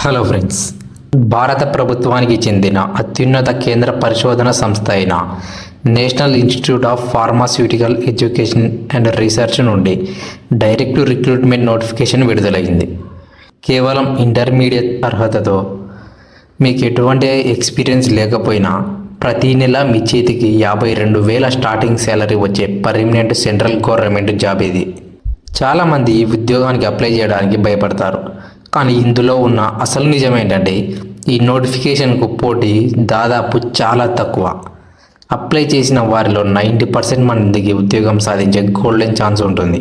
Hello friends, భారత ప్రభుత్వానికి చెందిన అత్యున్నత కేంద్ర పరిశోధన సంస్థ అయిన national institute of pharmaceutical education and research నుండి డైరెక్ట్ రిక్రూట్మెంట్ నోటిఫికేషన్ విడుదలైంది. కేవలం ఇంటర్మీడియట్ అర్హతతో మీకు ఎటువంటి ఎక్స్పీరియన్స్ లేకపోయినా ప్రతి నెల మీ చేతికి 52,000 స్టార్టింగ్ శాలరీ వచ్చే పర్మనెంట్ సెంట్రల్ గవర్నమెంట్ జాబ్ ఇది. చాలామంది ఈ ఉద్యోగానికి అప్లై చేయడానికి భయపడతారు. కానీ ఇందులో ఉన్న అసలు నిజం ఏంటంటే ఈ నోటిఫికేషన్కు పోటీ దాదాపు చాలా తక్కువ. అప్లై చేసిన వారిలో 90% మందికి ఉద్యోగం సాధించే గోల్డెన్ ఛాన్స్ ఉంటుంది.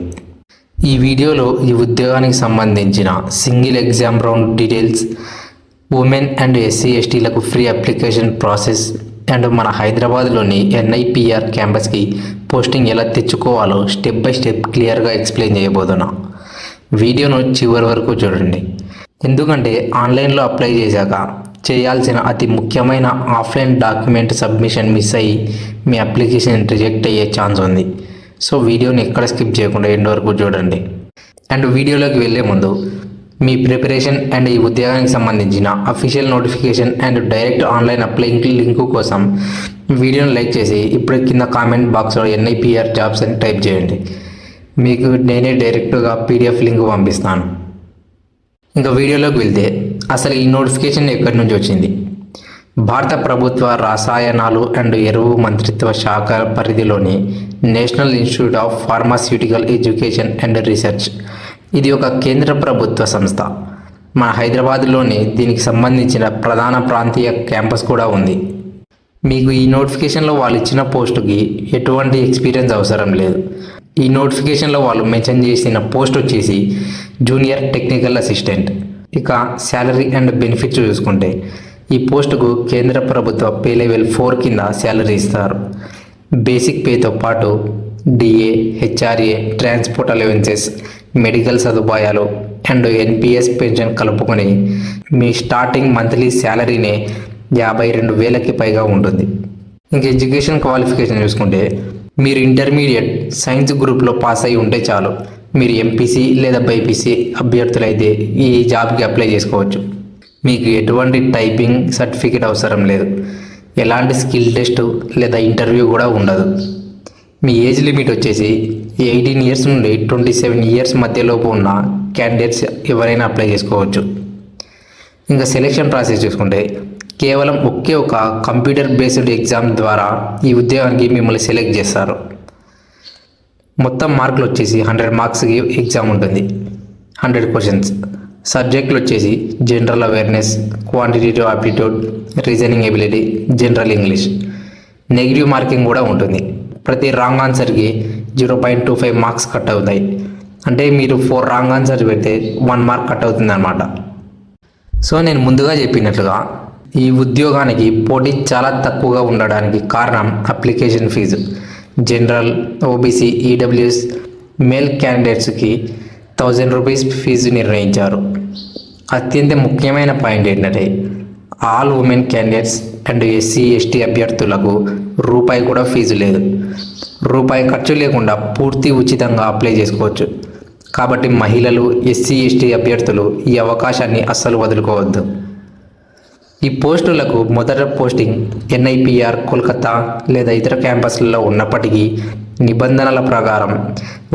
ఈ వీడియోలో ఈ ఉద్యోగానికి సంబంధించిన single exam round details, women and SC/STలకు ఫ్రీ అప్లికేషన్ ప్రాసెస్ అండ్ మన హైదరాబాద్లోని NIPR క్యాంపస్కి పోస్టింగ్ ఎలా తెచ్చుకోవాలో స్టెప్ బై స్టెప్ క్లియర్గా ఎక్స్ప్లెయిన్ చేయబోతున్నా. వీడియోను చివరి వరకు చూడండి. ఎందుకంటే ఆన్లైన్లో అప్లై చేశాక చేయాల్సిన అతి ముఖ్యమైన ఆఫ్లైన్ డాక్యుమెంట్ సబ్మిషన్ మిస్ అయ్యి మీ అప్లికేషన్ రిజెక్ట్ అయ్యే ఛాన్స్ ఉంది. సో వీడియోని ఎక్కడ స్కిప్ చేయకుండా ఎండ్ వరకు చూడండి. అండ్ వీడియోలోకి వెళ్ళే ముందు మీ ప్రిపరేషన్ అండ్ ఈ ఉద్యోగానికి సంబంధించిన official notification and direct online applying link కోసం వీడియోని లైక్ చేసి ఇప్పుడు కింద కామెంట్ బాక్స్లో NIPR జాబ్స్ అని టైప్ చేయండి. మీకు నేనే డైరెక్ట్గా PDF లింక్ పంపిస్తాను. ఇంకా వీడియోలోకి వెళ్తే అసలు ఈ నోటిఫికేషన్ ఎక్కడి నుంచి వచ్చింది? భారత ప్రభుత్వ రసాయనాలు అండ్ ఎరువు మంత్రిత్వ శాఖ పరిధిలోని national institute of pharmaceutical education and research. ఇది ఒక కేంద్ర ప్రభుత్వ సంస్థ. మన హైదరాబాద్లోని దీనికి సంబంధించిన ప్రధాన ప్రాంతీయ క్యాంపస్ కూడా ఉంది. మీకు ఈ నోటిఫికేషన్లో వాళ్ళు ఇచ్చిన పోస్టుకి ఎటువంటి ఎక్స్పీరియన్స్ అవసరం లేదు. ఈ నోటిఫికేషన్లో వాళ్ళు మెన్షన్ చేసిన పోస్ట్ వచ్చేసి జూనియర్ టెక్నికల్ అసిస్టెంట్. ఇక శాలరీ అండ్ బెనిఫిట్స్ చూసుకుంటే ఈ పోస్టుకు కేంద్ర ప్రభుత్వ పే లెవెల్ 4 కింద శాలరీ ఇస్తారు. బేసిక్ పేతో పాటు DA, HRA, transport allowances, medical సదుపాయాలు అండ్ NPS పెన్షన్ కలుపుకొని మీ స్టార్టింగ్ మంత్లీ శాలరీనే 52,000కి పైగా ఉంటుంది. ఇంక ఎడ్యుకేషన్ క్వాలిఫికేషన్ చూసుకుంటే మీరు ఇంటర్మీడియట్ సైన్స్ గ్రూప్లో పాస్ అయి ఉంటే చాలు. మీరు MPC లేదా BPC అభ్యర్థులైతే ఈ జాబ్కి అప్లై చేసుకోవచ్చు. మీకు ఎటువంటి టైపింగ్ సర్టిఫికేట్ అవసరం లేదు. ఎలాంటి స్కిల్ టెస్ట్ లేదా ఇంటర్వ్యూ కూడా ఉండదు. మీ ఏజ్ లిమిట్ వచ్చేసి 18 ఇయర్స్ నుండి 27 ఇయర్స్ మధ్యలోపు ఉన్న క్యాండిడేట్స్ ఎవరైనా అప్లై చేసుకోవచ్చు. ఇంకా సెలెక్షన్ ప్రాసెస్ చూసుకుంటే కేవలం ఒకే ఒక కంప్యూటర్ బేస్డ్ ఎగ్జామ్ ద్వారా ఈ ఉద్యోగానికి మిమ్మల్ని సెలెక్ట్ చేస్తారు. మొత్తం మార్కులు వచ్చేసి 100 మార్క్స్కి ఎగ్జామ్ ఉంటుంది. 100 క్వశ్చన్స్. సబ్జెక్టులు వచ్చేసి general awareness, quantitative aptitude, reasoning ability, general English. Negative marking కూడా ఉంటుంది. ప్రతి రాంగ్ ఆన్సర్కి 0.25 మార్క్స్ కట్ అవుతాయి. అంటే మీరు 4 రాంగ్ ఆన్సర్ పెడితే 1 మార్క్ కట్ అవుతుంది అన్నమాట. సో నేను ముందుగా చెప్పినట్లుగా ఈ ఉద్యోగానికి పోటీ చాలా తక్కువగా ఉండడానికి కారణం application fee. General, OBC, EWS male క్యాండిడేట్స్కి 1000 రూపీస్ ఫీజు నిర్ణయించారు. అత్యంత ముఖ్యమైన పాయింట్ ఏంటంటే all women candidates and SC/ST అభ్యర్థులకు రూపాయి కూడా ఫీజు లేదు. రూపాయి ఖర్చు లేకుండా పూర్తి ఉచితంగా అప్లై చేసుకోవచ్చు. కాబట్టి మహిళలు, SC/ST అభ్యర్థులు ఈ అవకాశాన్ని అస్సలు వదులుకోవద్దు. ఈ పోస్టులకు మొదటి పోస్టింగ్ NIPR కోల్కతా లేదా ఇతర క్యాంపస్లలో ఉన్నప్పటికీ నిబంధనల ప్రకారం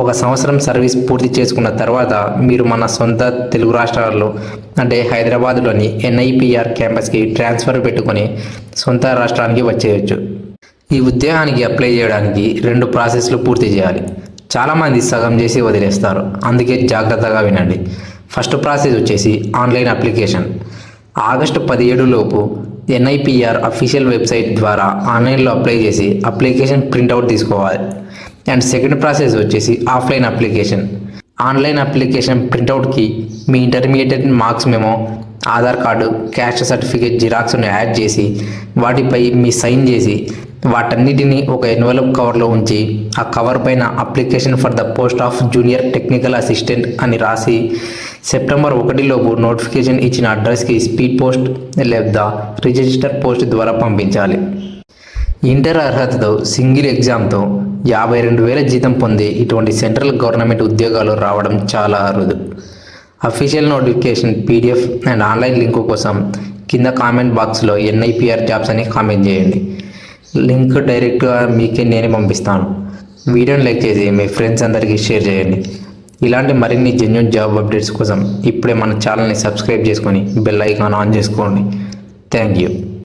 1 సంవత్సరం సర్వీస్ పూర్తి చేసుకున్న తర్వాత మీరు మన సొంత తెలుగు రాష్ట్రాల్లో అంటే హైదరాబాద్లోని NIPR క్యాంపస్కి ట్రాన్స్ఫర్ పెట్టుకొని సొంత రాష్ట్రానికి వచ్చేయచ్చు. ఈ ఉద్యోగానికి అప్లై చేయడానికి 2 ప్రాసెస్లు పూర్తి చేయాలి. చాలామంది సగం చేసి వదిలేస్తారు. అందుకే జాగ్రత్తగా వినండి. ఫస్ట్ ప్రాసెస్ వచ్చేసి ఆన్లైన్ అప్లికేషన్. ఆగస్టు 17 లోపు NIPR అఫీషియల్ వెబ్సైట్ ద్వారా ఆన్లైన్లో అప్లై చేసి అప్లికేషన్ ప్రింట్అవుట్ తీసుకోవాలి. అండ్ సెకండ్ ప్రాసెస్ వచ్చేసి ఆఫ్లైన్ అప్లికేషన్. ఆన్లైన్ అప్లికేషన్ ప్రింట్అవుట్కి మీ intermediate marks memo, Aadhaar card, caste certificate జిరాక్స్ను యాడ్ చేసి వాటిపై మీ సైన్ చేసి వాటన్నిటిని ఒక ఎన్వలప్ కవర్లో ఉంచి ఆ కవర్ పైన application for the post of junior technical assistant అని రాసి సెప్టెంబర్ 1 లోపు నోటిఫికేషన్ ఇచ్చిన అడ్రస్కి స్పీడ్ పోస్ట్ లేదా రిజిస్టర్ పోస్ట్ ద్వారా పంపించాలి. ఇంటర్ అర్హతతో సింగిల్ ఎగ్జామ్తో 52,000 జీతం పొంది ఇటువంటి సెంట్రల్ గవర్నమెంట్ ఉద్యోగాలు రావడం చాలా అరుదు. Official notification PDF and online link కోసం కింద కామెంట్ బాక్స్లో NIPR జాబ్స్ అని కామెంట్ చేయండి. లింక్ డైరెక్ట్గా మీకే నేనే పంపిస్తాను. వీడియోని లైక్ చేసి మీ ఫ్రెండ్స్ అందరికీ షేర్ చేయండి. ఇలాంటి మరిన్ని జెన్యూన్ జాబ్ అప్డేట్స్ కోసం ఇప్పుడే మన ఛానల్ని సబ్స్క్రైబ్ చేసుకొని బెల్ ఐకాన్ ఆన్ చేసుకోండి. Thank you.